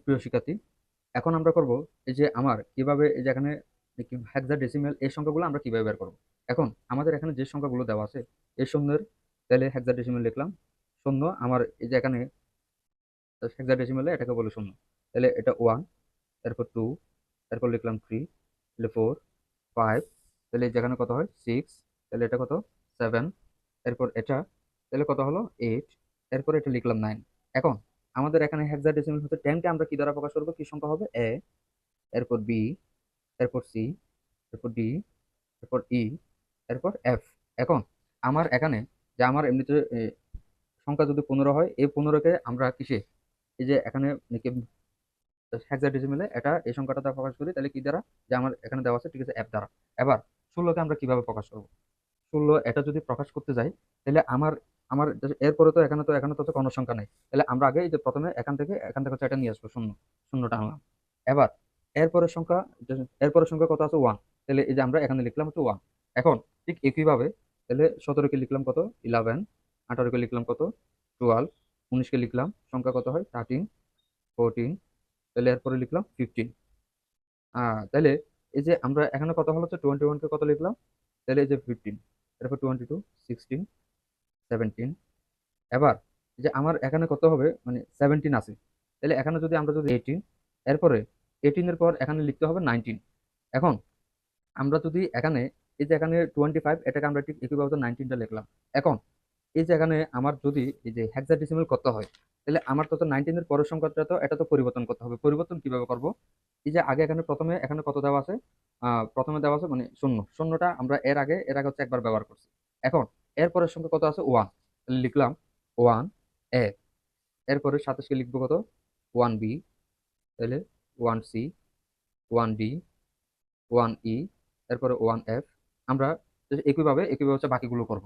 প্রিয় শিক্ষার্থী, এখন আমরা করব এই যে আমার কিভাবে এই যে এখানে হেক্সাডেসিমেল এই সংখ্যাগুলো আমরা কিভাবে বের করব। এখন আমাদের এখানে যে সংখ্যাগুলো দেওয়া আছে এই শূন্যের, তাহলে হেক্সাডেসিমেল লিখলাম শূন্য। আমার এই যে এখানে হেক্সাডেসিমেলে এটাকে বলে শূন্য, তাহলে এটা ওয়ান, এরপর টু, এরপর লিখলাম থ্রি, তাহলে ফোর, ফাইভ, তাহলে যেখানে কত হয় সিক্স, তাহলে এটা কত সেভেন, এরপর এটা তাহলে কত হলো এইট, এরপর এটা লিখলাম নাইন। এখন আমাদের এখানে হেক্সাডেসিমাল হচ্ছে টেনকে আমরা কি দ্বারা প্রকাশ করবো, কি সংখ্যা হবে এ, এরপর বি, এরপর সি, এরপর ডি, এরপর ই, এরপর এফ। এখন আমার এখানে যে আমার এমনিতে সংখ্যা যদি 15 হয়, এই 15কে আমরা কিসে এই যে এখানে হেক্সাডেসিমেলে এটা এই সংখ্যাটা দ্বারা প্রকাশ করি, তাহলে কি দ্বারা, যে আমার এখানে দেওয়া আছে ঠিক আছে এফ দ্বারা। এবার 16কে আমরা কিভাবে প্রকাশ করবো, 16 এটা যদি প্রকাশ করতে যাই, তাহলে আমার আমার এরপরে তো এখানে তো হচ্ছে কোনো সংখ্যা নেই, তাহলে আমরা আগে এই যে প্রথমে এখান থেকে হচ্ছে এটা নিয়ে আসবো শূন্য, শূন্যটা আনলাম। এবার এরপরের সংখ্যা, এরপরের সংখ্যা কত আছে ওয়ান, তাহলে এই যে আমরা এখানে লিখলাম হচ্ছে ওয়ান। এখন ঠিক একইভাবে তাহলে 17কে লিখলাম কত ইলেভেন, 18কে লিখলাম কত টুয়েলভ, 19কে লিখলাম সংখ্যা কত হয় থার্টিন, ফোরটিন, তাহলে এরপরে লিখলাম ফিফটিন। তাহলে এই যে আমরা এখানে কত হলো হচ্ছে 21কে কত লিখলাম, তাহলে এই যে ফিফটিন, এরপর 22, সিক্সটিন, সেভেন্টিন। এবার এই যে আমার এখানে কত হবে মানে সেভেন্টিন আছে, তাহলে এখানে যদি আমরা যদি এইটিন, এরপরে এইটিনের পর এখানে লিখতে হবে নাইনটিন। এখন আমরা যদি এখানে এই যে এখানে 25, এটাকে আমরা ঠিক একইভাবে নাইনটিনটা লিখলাম। এখন এই যে এখানে আমার যদি এই যে হেক্সাডেসিমাল করতে হয়, তাহলে আমার তো নাইনটিনের পরের সংখ্যাটা তো এটা তো পরিবর্তন করতে হবে। পরিবর্তন কিভাবে করব, এই যে আগে এখানে প্রথমে এখানে কত দেওয়া আছে, প্রথমে দেওয়া আছে মানে শূন্য, শূন্যটা আমরা এর আগে হচ্ছে একবার ব্যবহার করছি। এখন এর পরের সংখ্যা কত আছে ওয়ান, তাহলে লিখলাম ওয়ান এ, এরপরে 27কে লিখবো কত ওয়ান বি, তাহলে one C, one D, one E, এরপরে ওয়ান এফ। আমরা একইভাবে হচ্ছে বাকিগুলো করব।